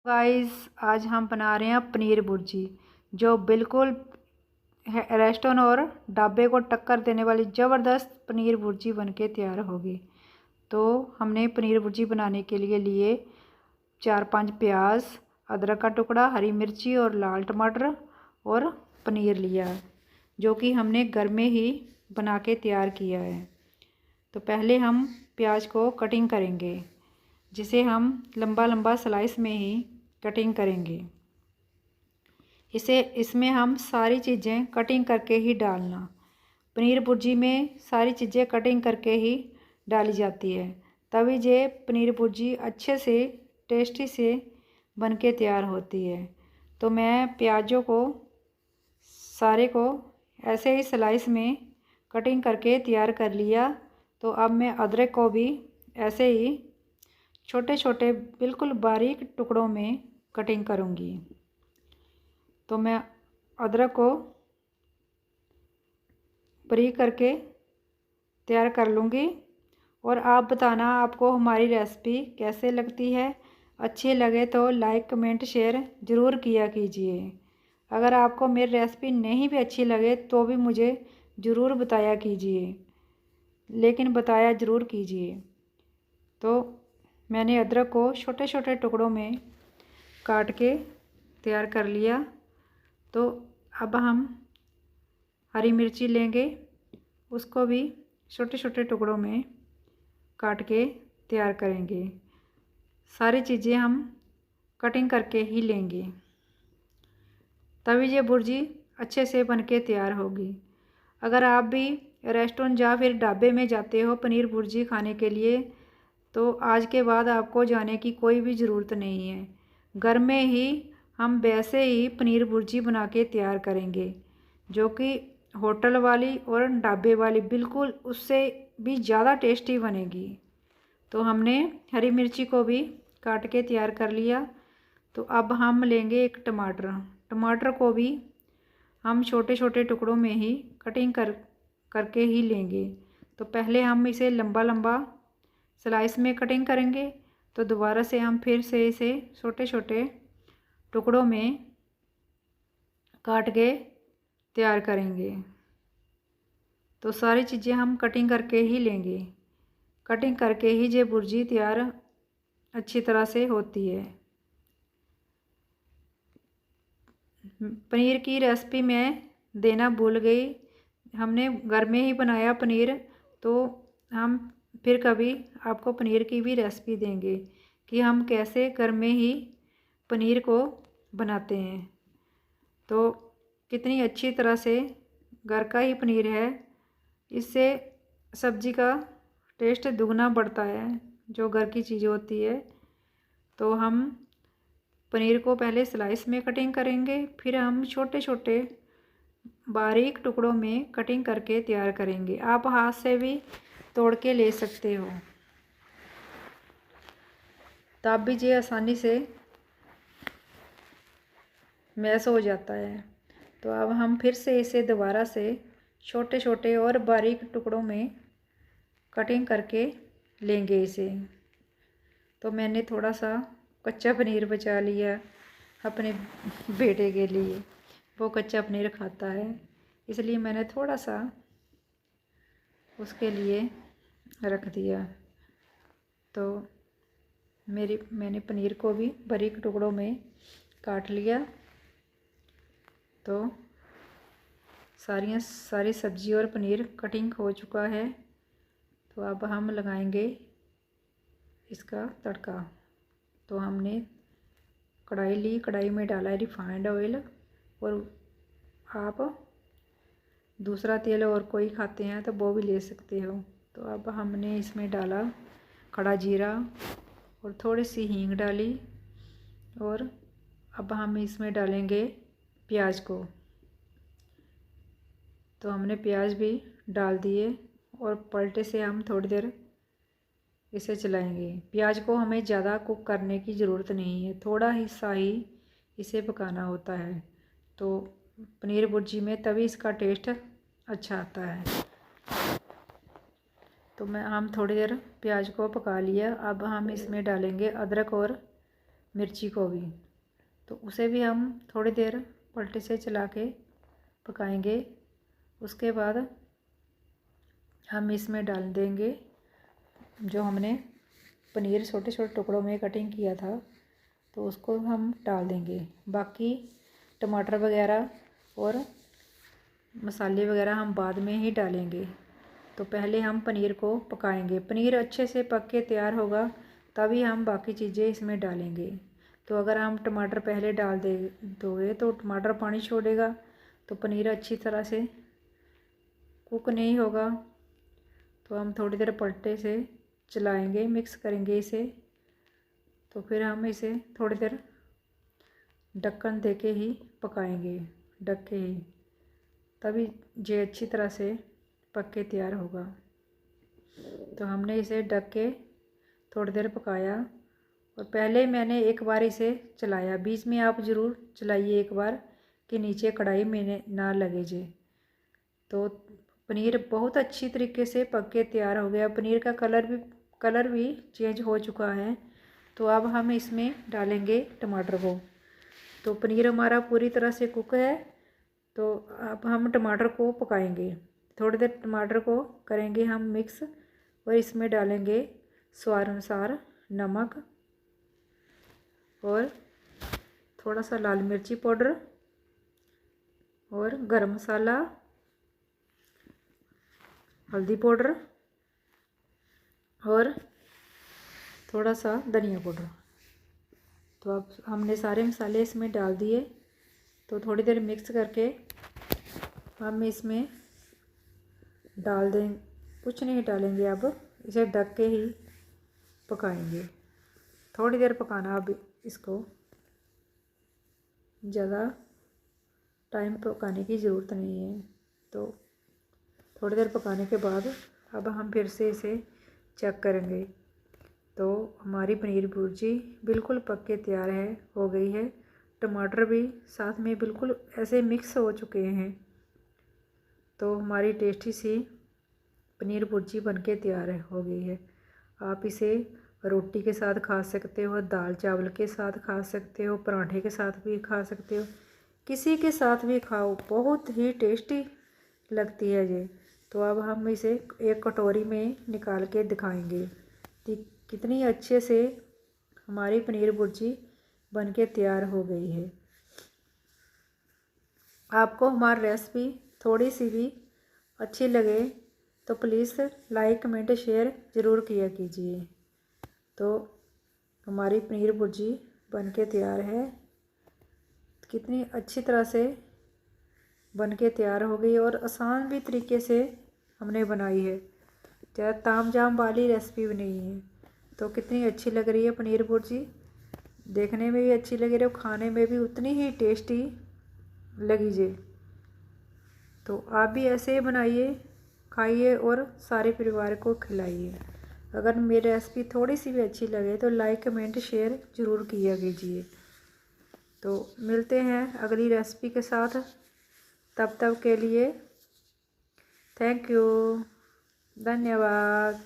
Guys, आज हम बना रहे हैं पनीर भुर्जी, जो बिल्कुल रेस्टोरेंट और ढाबे को टक्कर देने वाली ज़बरदस्त पनीर भुर्जी बनके तैयार होगी। तो हमने पनीर भुर्जी बनाने के लिए 4-5 प्याज, अदरक का टुकड़ा, हरी मिर्ची और लाल टमाटर और पनीर लिया, जो कि हमने घर में ही बना के तैयार किया है। तो पहले हम प्याज को कटिंग करेंगे, जिसे हम लंबा लंबा स्लाइस में ही कटिंग करेंगे। इसमें हम सारी चीज़ें कटिंग करके ही डालना। पनीर भुर्जी में सारी चीज़ें कटिंग करके ही डाली जाती है, तभी ये पनीर भुर्जी अच्छे से टेस्टी से बनके तैयार होती है। तो मैं प्याज़ों को सारे को ऐसे ही स्लाइस में कटिंग करके तैयार कर लिया। तो अब मैं अदरक को भी ऐसे ही छोटे छोटे बिल्कुल बारीक टुकड़ों में कटिंग करूँगी। तो मैं अदरक को बारीक करके तैयार कर लूँगी। और आप बताना आपको हमारी रेसिपी कैसे लगती है। अच्छी लगे तो लाइक कमेंट शेयर ज़रूर किया कीजिए। अगर आपको मेरी रेसिपी नहीं भी अच्छी लगे तो भी मुझे ज़रूर बताया कीजिए, लेकिन बताया ज़रूर कीजिए। तो मैंने अदरक को छोटे छोटे टुकड़ों में काट के तैयार कर लिया। तो अब हम हरी मिर्ची लेंगे, उसको भी छोटे छोटे टुकड़ों में काट के तैयार करेंगे। सारी चीज़ें हम कटिंग करके ही लेंगे, तभी ये भुर्जी अच्छे से बनके तैयार होगी। अगर आप भी रेस्टोरेंट या फिर ढाबे में जाते हो पनीर भुर्जी खाने के लिए, तो आज के बाद आपको जाने की कोई भी ज़रूरत नहीं है। घर में ही हम वैसे ही पनीर भुर्जी बना के तैयार करेंगे, जो कि होटल वाली और ढाबे वाली बिल्कुल उससे भी ज़्यादा टेस्टी बनेगी। तो हमने हरी मिर्ची को भी काट के तैयार कर लिया। तो अब हम लेंगे एक टमाटर को भी हम छोटे छोटे टुकड़ों में ही कटिंग करके ही लेंगे। तो पहले हम इसे लंबा लंबा स्लाइस में कटिंग करेंगे, तो दोबारा से हम फिर से इसे छोटे छोटे टुकड़ों में काट के तैयार करेंगे। तो सारी चीज़ें हम कटिंग करके ही लेंगे। कटिंग करके ही ये भुर्जी तैयार अच्छी तरह से होती है। पनीर की रेसिपी मैं देना भूल गई। हमने घर में ही बनाया पनीर, तो हम फिर कभी आपको पनीर की भी रेसिपी देंगे कि हम कैसे घर में ही पनीर को बनाते हैं। तो कितनी अच्छी तरह से घर का ही पनीर है, इससे सब्ज़ी का टेस्ट दुगना बढ़ता है, जो घर की चीज़ होती है। तो हम पनीर को पहले स्लाइस में कटिंग करेंगे, फिर हम छोटे छोटे बारीक टुकड़ों में कटिंग करके तैयार करेंगे। आप हाथ से भी तोड़ के ले सकते हो, तब भी ये आसानी से मैश हो जाता है। तो अब हम फिर से इसे दोबारा से छोटे छोटे और बारीक टुकड़ों में कटिंग करके लेंगे इसे। तो मैंने थोड़ा सा कच्चा पनीर बचा लिया अपने बेटे के लिए, वो कच्चा पनीर खाता है, इसलिए मैंने थोड़ा सा उसके लिए रख दिया। तो मैंने पनीर को भी बारीक टुकड़ों में काट लिया। तो सारी सब्ज़ी और पनीर कटिंग हो चुका है। तो अब हम लगाएंगे इसका तड़का। तो हमने कढ़ाई ली, कढ़ाई में डाला है रिफाइंड ऑयल, और आप दूसरा तेल और कोई खाते हैं तो वो भी ले सकते हो। तो अब हमने इसमें डाला खड़ा जीरा और थोड़ी सी हींग डाली, और अब हम इसमें डालेंगे प्याज को। तो हमने प्याज भी डाल दिए और पलटे से हम थोड़ी देर इसे चलाएंगे। प्याज को हमें ज़्यादा कुक करने की ज़रूरत नहीं है, थोड़ा हिस्सा ही इसे पकाना होता है। तो पनीर भुर्जी में तभी इसका टेस्ट अच्छा आता है। तो हम थोड़ी देर प्याज को पका लिया। अब हम इसमें डालेंगे अदरक और मिर्ची को भी, तो उसे भी हम थोड़ी देर पलटे से चला के पकाएंगे। उसके बाद हम इसमें डाल देंगे जो हमने पनीर छोटे छोटे टुकड़ों में कटिंग किया था, तो उसको हम डाल देंगे। बाकी टमाटर वगैरह और मसाले वगैरह हम बाद में ही डालेंगे। तो पहले हम पनीर को पकाएंगे। पनीर अच्छे से पक के तैयार होगा तभी हम बाकी चीज़ें इसमें डालेंगे। तो अगर हम टमाटर पहले डाल दोगे तो टमाटर पानी छोड़ेगा, तो पनीर अच्छी तरह से कुक नहीं होगा। तो हम थोड़ी देर पलटे से चलाएंगे, मिक्स करेंगे इसे। तो फिर हम इसे थोड़ी देर ढक्कन दे के ही पकाएंगे, ढक के ही, तभी ये अच्छी तरह से पक के तैयार होगा। तो हमने इसे ढक के थोड़ी देर पकाया, और पहले मैंने एक बार इसे चलाया, बीच में आप ज़रूर चलाइए एक बार कि नीचे कढ़ाई में ना लगे जे। तो पनीर बहुत अच्छी तरीके से पक के तैयार हो गया। पनीर का कलर भी चेंज हो चुका है। तो अब हम इसमें डालेंगे टमाटर को। तो पनीर हमारा पूरी तरह से कुक है। तो अब हम टमाटर को पकाएंगे, थोड़ी देर टमाटर को करेंगे हम मिक्स, और इसमें डालेंगे स्वाद अनुसार नमक और थोड़ा सा लाल मिर्ची पाउडर और गरम मसाला, हल्दी पाउडर और थोड़ा सा धनिया पाउडर। तो अब हमने सारे मसाले इसमें डाल दिए। तो थोड़ी देर मिक्स करके हम इसमें डाल दें, कुछ नहीं डालेंगे, अब इसे ढक के ही पकाएंगे। थोड़ी देर पकाना, अब इसको ज़्यादा टाइम पकाने की ज़रूरत नहीं है। तो थोड़ी देर पकाने के बाद अब हम फिर से इसे चेक करेंगे। तो हमारी पनीर भुर्जी बिल्कुल पक के तैयार हो गई है। टमाटर भी साथ में बिल्कुल ऐसे मिक्स हो चुके हैं। तो हमारी टेस्टी सी पनीर भुर्जी बनके तैयार हो गई है। आप इसे रोटी के साथ खा सकते हो, दाल चावल के साथ खा सकते हो, पराठे के साथ भी खा सकते हो, किसी के साथ भी खाओ, बहुत ही टेस्टी लगती है ये। तो अब हम इसे एक कटोरी में निकाल के दिखाएंगे कि कितनी अच्छे से हमारी पनीर भुर्जी बनके तैयार हो गई है। आपको हमारी रेसिपी थोड़ी सी भी अच्छी लगे तो प्लीज़ लाइक कमेंट शेयर ज़रूर किया कीजिए। तो हमारी पनीर भुर्जी बनके तैयार है। कितनी अच्छी तरह से बनके तैयार हो गई, और आसान भी तरीके से हमने बनाई है, ज़्यादा ताम झाम वाली रेसिपी भी नहीं है। तो कितनी अच्छी लग रही है पनीर भुर्जी, देखने में भी अच्छी लग रही है, खाने में भी उतनी ही टेस्टी लगी जे। तो आप भी ऐसे ही बनाइए, खाइए और सारे परिवार को खिलाइए। अगर मेरी रेसिपी थोड़ी सी भी अच्छी लगे तो लाइक कमेंट शेयर ज़रूर किया कीजिए। तो मिलते हैं अगली रेसिपी के साथ, तब तक के लिए थैंक यू, धन्यवाद।